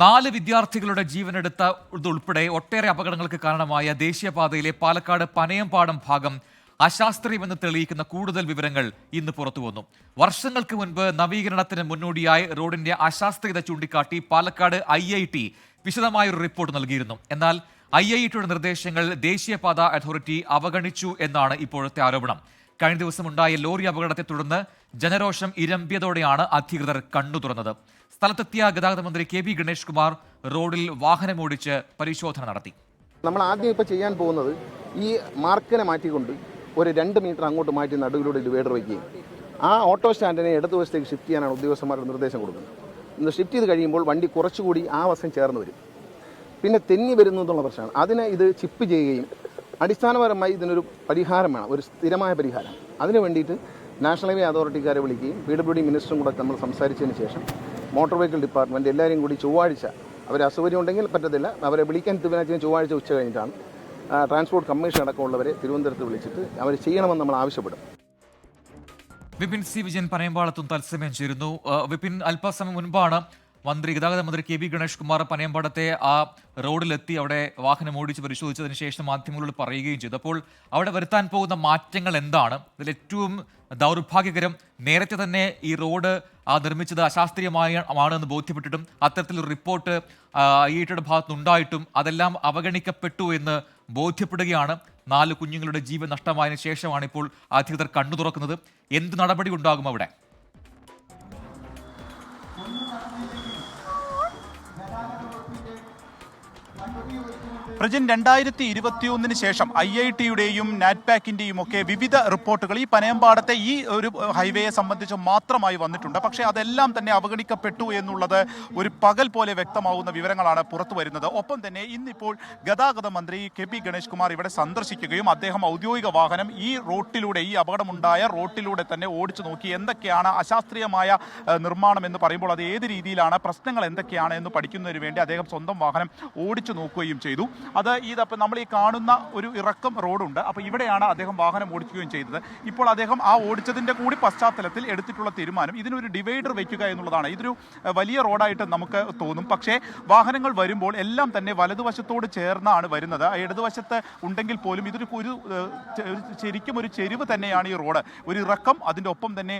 4 വിദ്യാർത്ഥികളുടെ ജീവനെടുത്തതുൾപ്പെടെ ഒട്ടേറെ അപകടങ്ങൾക്ക് കാരണമായ ദേശീയപാതയിലെ പാലക്കാട് പനയംപാടം ഭാഗം അശാസ്ത്രീയമെന്ന് തെളിയിക്കുന്ന കൂടുതൽ വിവരങ്ങൾ ഇന്ന് പുറത്തുവന്നു. വർഷങ്ങൾക്ക് മുൻപ് നവീകരണത്തിന് മുന്നോടിയായി റോഡിന്റെ അശാസ്ത്രീയത ചൂണ്ടിക്കാട്ടി പാലക്കാട് IIT വിശദമായൊരു റിപ്പോർട്ട് നൽകിയിരുന്നു. എന്നാൽ IITയുടെ നിർദ്ദേശങ്ങൾ ദേശീയപാത അതോറിറ്റി അവഗണിച്ചു എന്നാണ് ഇപ്പോഴത്തെ ആരോപണം. കഴിഞ്ഞ ദിവസമുണ്ടായ ലോറി അപകടത്തെ തുടർന്ന് ജനരോഷം ഇരമ്പിയതോടെയാണ് അധികൃതർ കണ്ണു തുറന്നത്. സ്ഥലത്തെത്തിയ ഗതാഗത മന്ത്രി KB ഗണേഷ് കുമാർ റോഡിൽ വാഹനമോടിച്ച് പരിശോധന നടത്തി. നമ്മൾ ആദ്യം ഇപ്പോൾ ചെയ്യാൻ പോകുന്നത് ഈ മാർക്കിനെ മാറ്റിക്കൊണ്ട് ഒരു 2 മീറ്റർ അങ്ങോട്ട് മാറ്റി നടുവിലൂടെ ഡിവൈഡർ വയ്ക്കുകയും ആ ഓട്ടോ സ്റ്റാൻഡിനെ ഇടതുവശത്തേക്ക് ഷിഫ്റ്റ് ചെയ്യാനാണ് ഉദ്യോഗസ്ഥന്മാരുടെ നിർദ്ദേശം കൊടുക്കുന്നത്. ഷിഫ്റ്റ് ചെയ്ത് കഴിയുമ്പോൾ വണ്ടി കുറച്ചുകൂടി ആ വശം ചേർന്ന് വരും. പിന്നെ തെന്നി വരുന്നു എന്നുള്ള പ്രശ്നമാണ്. അതിനെ ഇത് ചിപ്പ് ചെയ്യുകയും അടിസ്ഥാനപരമായി ഇതിനൊരു പരിഹാരം വേണം, ഒരു സ്ഥിരമായ പരിഹാരം. അതിന് വേണ്ടിയിട്ട് നാഷണൽ ഹൈവേ അതോറിറ്റിക്കാരെ വിളിക്കുകയും PWD മിനിസ്റ്ററും കൂടെ നമ്മൾ സംസാരിച്ചതിന് ശേഷം മോട്ടോർ വെഹിക്കിൾ ഡിപ്പാർട്ട്മെൻറ്റ് എല്ലാവരും കൂടി ചൊവ്വാഴ്ച അവർ അസൗകര്യം ഉണ്ടെങ്കിൽ പറ്റത്തില്ല, അവരെ വിളിക്കാൻ തീരുമാനിച്ചത് ചൊവ്വാഴ്ച ഉച്ച കഴിഞ്ഞിട്ടാണ്. ട്രാൻസ്പോർട്ട് കമ്മീഷൻ അടക്കമുള്ളവരെ തിരുവനന്തപുരത്ത് വിളിച്ചിട്ട് അവർ ചെയ്യണമെന്ന് നമ്മൾ ആവശ്യപ്പെടും. വിപിൻ സി വിജയൻ പനയമ്പാടത്തും തത്സമയം ചേരുന്നു. വിപിൻ, അല്പസമയം മുൻപാണ് ഗതാഗത മന്ത്രി KB ഗണേഷ് കുമാർ പനയമ്പാടത്തെ ആ റോഡിലെത്തി അവിടെ വാഹനം ഓടിച്ച് പരിശോധിച്ചതിന് ശേഷം മാധ്യമങ്ങളോട് പറയുകയും ചെയ്തു. അപ്പോൾ അവിടെ വരുത്താൻ പോകുന്ന മാറ്റങ്ങൾ എന്താണ്? ഇതിൽ ഏറ്റവും ദൗർഭാഗ്യകരം, നേരത്തെ തന്നെ ഈ റോഡ് നിർമ്മിച്ചത് അശാസ്ത്രീയമാണെന്ന് ബോധ്യപ്പെട്ടിട്ടും അത്തരത്തിലൊരു റിപ്പോർട്ട് IITയുടെ ഭാഗത്തുനിന്നുണ്ടായിട്ടും അതെല്ലാം അവഗണിക്കപ്പെട്ടു എന്ന് ബോധ്യപ്പെടുകയാണ്. 4 കുഞ്ഞുങ്ങളുടെ ജീവൻ നഷ്ടമായതിനു ശേഷമാണ് ഇപ്പോൾ അധികൃതർ കണ്ണു തുറക്കുന്നത്. എന്ത് നടപടി ഉണ്ടാകും അവിടെ? പ്രജിൻ, 2021 ശേഷം IITയുടെയും നാറ്റ്പാക്കിന്റെയും ഒക്കെ വിവിധ റിപ്പോർട്ടുകൾ ഈ പനയമ്പാടത്തെ ഈ ഒരു ഹൈവേയെ സംബന്ധിച്ച് മാത്രമായി വന്നിട്ടുണ്ട്. പക്ഷേ അതെല്ലാം തന്നെ അവഗണിക്കപ്പെട്ടു എന്നുള്ളത് ഒരു പകൽ പോലെ വ്യക്തമാവുന്ന വിവരങ്ങളാണ് പുറത്തു വരുന്നത്. ഒപ്പം തന്നെ ഇന്നിപ്പോൾ ഗതാഗത മന്ത്രി KB ഗണേഷ് കുമാർ ഇവിടെ സന്ദർശിക്കുകയും അദ്ദേഹം ഔദ്യോഗിക വാഹനം ഈ റോട്ടിലൂടെ, ഈ അപകടമുണ്ടായ റോട്ടിലൂടെ തന്നെ ഓടിച്ചു നോക്കി എന്തൊക്കെയാണ് അശാസ്ത്രീയമായ നിർമ്മാണം എന്ന് പറയുമ്പോൾ അത് ഏത് രീതിയിലാണ്, പ്രശ്നങ്ങൾ എന്തൊക്കെയാണ് എന്ന് പഠിക്കുന്നതിന് വേണ്ടി അദ്ദേഹം സ്വന്തം വാഹനം ഓടിച്ചു നോക്കുകയും ചെയ്തു. അത് ഇതപ്പോൾ നമ്മൾ ഈ കാണുന്ന ഒരു ഇറക്കം റോഡുണ്ട്, അപ്പോൾ ഇവിടെയാണ് അദ്ദേഹം വാഹനം ഓടിക്കുകയും ചെയ്തത്. ഇപ്പോൾ അദ്ദേഹം ആ ഓടിച്ചതിൻ്റെ കൂടി പശ്ചാത്തലത്തിൽ എടുത്തിട്ടുള്ള തീരുമാനം ഇതിനൊരു ഡിവൈഡർ വയ്ക്കുക എന്നുള്ളതാണ്. ഇതൊരു വലിയ റോഡായിട്ട് നമുക്ക് തോന്നും, പക്ഷേ വാഹനങ്ങൾ വരുമ്പോൾ എല്ലാം തന്നെ വലതുവശത്തോട് ചേർന്നാണ് വരുന്നത്. ഇടതുവശത്ത് ഉണ്ടെങ്കിൽ പോലും ഇതൊരു ശരിക്കും ഒരു ചെരിവ് തന്നെയാണ് ഈ റോഡ്. ഒരു ഇറക്കം, അതിൻ്റെ ഒപ്പം തന്നെ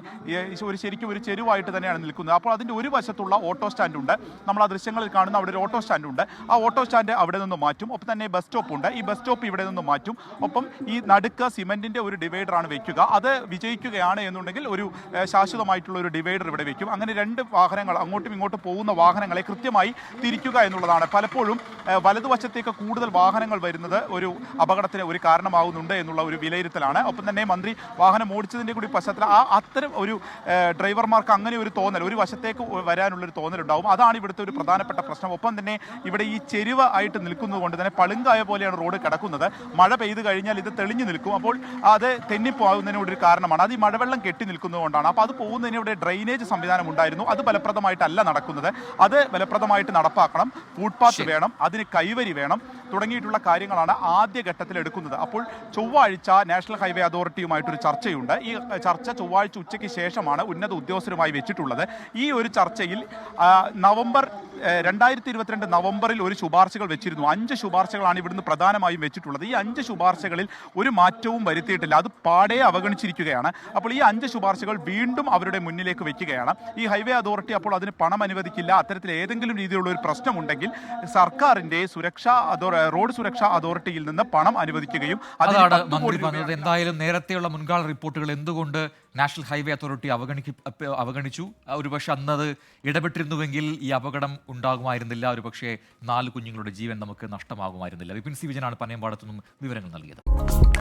ശരിക്കും ഒരു ചെരുവായിട്ട് തന്നെയാണ് നിൽക്കുന്നത്. അപ്പോൾ അതിൻ്റെ ഒരു വശത്തുള്ള ഓട്ടോ സ്റ്റാൻഡുണ്ട്, നമ്മൾ ആ ദൃശ്യങ്ങളിൽ കാണുന്ന അവിടെ ഒരു ഓട്ടോ സ്റ്റാൻഡുണ്ട്. ആ ഓട്ടോ സ്റ്റാൻഡ് അവിടെ നിന്ന് മാറ്റും. ഒപ്പം തന്നെ ബസ് സ്റ്റോപ്പ് ഉണ്ട്, ഈ ബസ് സ്റ്റോപ്പ് ഇവിടെ നിന്ന് മാറ്റും. ഒപ്പം ഈ നടുക്ക് സിമെന്റിന്റെ ഒരു ഡിവൈഡറാണ് വെക്കുക. അത് വിജയിക്കുകയാണ് എന്നുണ്ടെങ്കിൽ ഒരു ശാശ്വതമായിട്ടുള്ള ഒരു ഡിവൈഡർ ഇവിടെ വെക്കും. അങ്ങനെ 2 വാഹനങ്ങൾ അങ്ങോട്ടും ഇങ്ങോട്ടും പോകുന്ന വാഹനങ്ങളെ കൃത്യമായി തിരിക്കുക എന്നുള്ളതാണ്. പലപ്പോഴും വലതുവശത്തേക്ക് കൂടുതൽ വാഹനങ്ങൾ വരുന്നത് ഒരു അപകടത്തിന് ഒരു കാരണമാകുന്നുണ്ട് എന്നുള്ള ഒരു വിലയിരുത്തലാണ്. ഒപ്പം തന്നെ മന്ത്രി വാഹനം ഓടിച്ചതിൻ്റെ കൂടി പശ്ചാത്തലം അത്തരം ഒരു ഡ്രൈവർമാർക്ക് അങ്ങനെ ഒരു തോന്നൽ, ഒരു വശത്തേക്ക് വരാനുള്ളൊരു തോന്നലുണ്ടാവും. അതാണ് ഇവിടുത്തെ ഒരു പ്രധാനപ്പെട്ട പ്രശ്നം. ഒപ്പം തന്നെ ഇവിടെ ഈ ചെരുവ് ആയിട്ട് നിൽക്കുന്നത് കൊണ്ട് തന്നെ പളുങ്കായ പോലെയാണ് റോഡ് കിടക്കുന്നത്. മഴ പെയ്ത് കഴിഞ്ഞാൽ ഇത് തെളിഞ്ഞു നിൽക്കും. അപ്പോൾ അത് തെന്നിപ്പോകുന്നതിനൊരു കാരണമാണ്. അത് ഈ മഴവെള്ളം കെട്ടി നിൽക്കുന്നത് കൊണ്ടാണ്. അപ്പോൾ അത് പോകുന്നതിന് ഇവിടെ ഡ്രെയിനേജ് സംവിധാനം ഉണ്ടായിരുന്നു, അത് ഫലപ്രദമായിട്ടല്ല നടക്കുന്നത്. അത് ഫലപ്രദമായിട്ട് നടപ്പാക്കണം. ഫുട്പാത്ത് വേണം, അതിന് കൈവരി വേണം, തുടങ്ങിയിട്ടുള്ള കാര്യങ്ങളാണ് ആദ്യഘട്ടത്തിൽ എടുക്കുന്നത്. അപ്പോൾ ചൊവ്വാഴ്ച നാഷണൽ ഹൈവേ അതോറിറ്റിയുമായിട്ടൊരു ചർച്ചയുണ്ട്. ഈ ചർച്ച ചൊവ്വാഴ്ച ഉച്ചയ്ക്ക് ശേഷമാണ് ഉന്നത ഉദ്യോഗസ്ഥരുമായി വെച്ചിട്ടുള്ളത്. ഈ ഒരു ചർച്ചയിൽ 2022 നവംബറിൽ ഒരു ശുപാർശകൾ വെച്ചിരുന്നു. 5 ശുപാർശകളാണ് ഇവിടുന്ന് പ്രധാനമായും വെച്ചിട്ടുള്ളത്. ഈ 5 ശുപാർശകളിൽ ഒരു മാറ്റവും വരുത്തിയിട്ടില്ല, അത് പാടെ അവഗണിച്ചിരിക്കുകയാണ്. അപ്പോൾ ഈ 5 ശുപാർശകൾ വീണ്ടും അവരുടെ മുന്നിലേക്ക് വെക്കുകയാണ്. ഈ ഹൈവേ അതോറിറ്റി അപ്പോൾ അതിന് പണം അനുവദിക്കില്ല. അത്തരത്തിൽ ഏതെങ്കിലും രീതിയിലുള്ള ഒരു പ്രശ്നമുണ്ടെങ്കിൽ സർക്കാരിന്റെ റോഡ് സുരക്ഷാ അതോറിറ്റിയിൽ നിന്ന് പണം അനുവദിക്കുകയും എന്തായാലും നേരത്തെയുള്ള മുൻകാല റിപ്പോർട്ടുകൾ എന്തുകൊണ്ട് നാഷണൽ ഹൈവേ അതോറിറ്റി അവഗണിച്ചു? ഒരുപക്ഷെ അന്നത് ഇടപെട്ടിരുന്നുവെങ്കിൽ ഈ അപകടം ഉണ്ടാകുമായിരുന്നില്ല. ഒരുപക്ഷെ 4 കുഞ്ഞുങ്ങളുടെ ജീവൻ നമുക്ക് നഷ്ടമാകുമായിരുന്നില്ല. വിപിൻ സി വിജയനാണ് പനയമ്പാടത്തുനിന്നും വിവരങ്ങൾ നൽകിയത്.